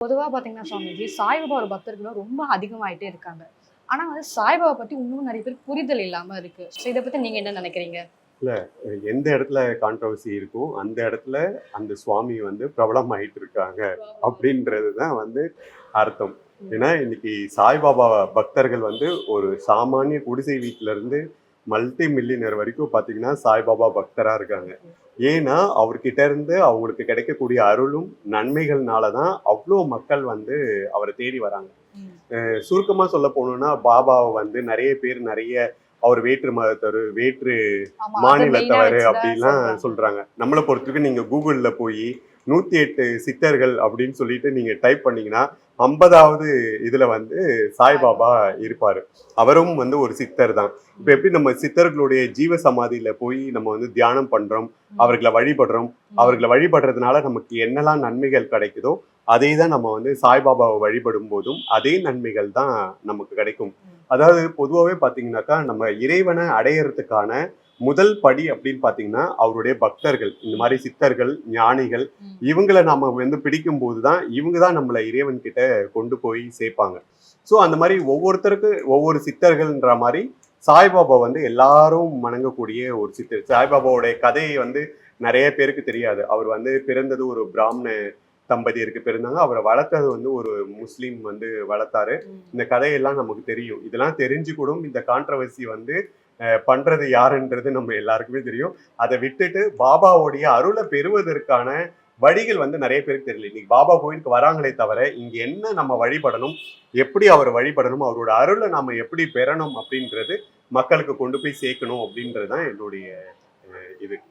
பொதுவா பார்த்தீங்கன்னா சுவாமிஜி, சாய்பாபாவோட பக்தர்கள் ரொம்ப அதிகமாயிட்டே இருக்காங்க. ஆனா வந்து சாய்பாபா பத்தி இன்னும் நெறைய பேருக்கு புரிதல் இல்லாம இருக்கு. ஸோ இத பத்தி நீங்க என்ன நெனைக்கிறீங்க? இல்ல, எந்த இடத்துல கான்ட்ரோவர்சி இருக்கோ, அந்த இடத்துல அந்த சுவாமி வந்து பிரபலமாயிட்டு இருக்காங்க அப்படின்றது தான் வந்து அர்த்தம். ம். ஏன்னா, இன்னைக்கு சாய்பாபா பக்தர்கள் வந்து ஒரு சாமானிய குடிசை வீட்ல இருந்து மல்டி மில்லியனர் வரைக்கும் பார்த்தீங்கன்னா, சாய்பாபா பக்தரா இருக்காங்க. ஏன்னா, அவர்கிட்ட இருந்து அவங்களுக்கு கிடைக்கக்கூடிய அருளும், நன்மைகள்னால தான் அவ்ளோ மக்கள் வந்து அவர தேடி வராங்க. ம். சுருக்கமா சொல்ல போணும்னா, பாபாவ வந்து நெறைய பேர் நெறைய அவர் வேற்று மதத்தவரு, வேற்று ஆமா. அத மெயினா மாநிலத்தவரு வச்சு தான் அப்படிலாம் சொல்றாங்க. சொல்றாங்க. நம்மள பொறுத்தவரைக்கும் நீங்க Googleல போயி 108 சித்தர்கள் அப்படின்னு சொல்லிட்டு நீங்க டைப் பண்ணீங்கன்னா, 50வது இதுல வந்து சாய்பாபா சாய்பாபா. இருப்பாரு. அவரும் வந்து ஒரு சித்தர் தான். இப்ப ம். எப்படி நம்ம சித்தர்களுடைய ஜீவ சமாதியில போய் நம்ம வந்து தியானம் பண்றோம், ம். அவர்கள வழிபடுறோம். ம். அவர்கள வழிபடுறதுனால நமக்கு என்னெல்லாம் நன்மைகள் கிடைக்குதோ, அதே தான் நம்ம வந்து சாய்பாபாவ வழிபடும் போதும் அதே நன்மைகள் தான் நமக்கு கிடைக்கும். ம். அதாவது பொதுவாவே பார்த்தீங்கன்னாக்கா, நம்ம இறைவன அடையறதுக்கான முதல் படி அப்படின்னு பார்த்தீங்கன்னா, அவருடைய பக்தர்கள். இந்த மாரி சித்தர்கள், ஞானிகள் ம். இவங்கள நாம வந்து பிடிக்கும்போது தான், இவங்க தான் நம்மள இறைவன் கிட்ட கொண்டு போய் சேர்ப்பாங்க. ஸோ அந்த மாரி ஒவ்வொருத்தருக்கு ஒவ்வொரு சித்தர்கள்ன்ற மாரி, சாய்பாபா வந்து எல்லாரும் வணங்கக்கூடிய ஒரு சித்தர். சாய்பாபாவுடைய கதை வந்து நெறைய பேருக்கு தெரியாது. அவர் வந்து பிறந்தது ஒரு பிராமண தம்பதியருக்கு பிறந்தாங்க. அவர வளர்த்தது வந்து ஒரு முஸ்லீம் வந்து வளர்த்தாரு. ம். இந்த கதையெல்லாம் நமக்கு தெரியும். இதெல்லாம் தெரிஞ்சு கூடும் இந்த கான்ட்ரோவர்சி வந்து பண்றது யாருன்றது நம்ம எல்லாருக்குமே தெரியும். அத விட்டுட்டு பாபாவுடைய அருள பெறுவதற்கான வழிகள் வந்து நெறைய பேருக்கு தெரியல. இன்னைக்கு பாபா கோயிலுக்கு வராங்களே தவிர, இங்க என்ன நம்ம வழிபடணும்? எப்படி அவர வழிபடணும்? அவரோட அருள நாம எப்படி பெறணும்? அப்படின்றது மக்களுக்கு கொண்டு போய் சேர்க்கணும் அப்படின்றது தான் என்னுடைய இது.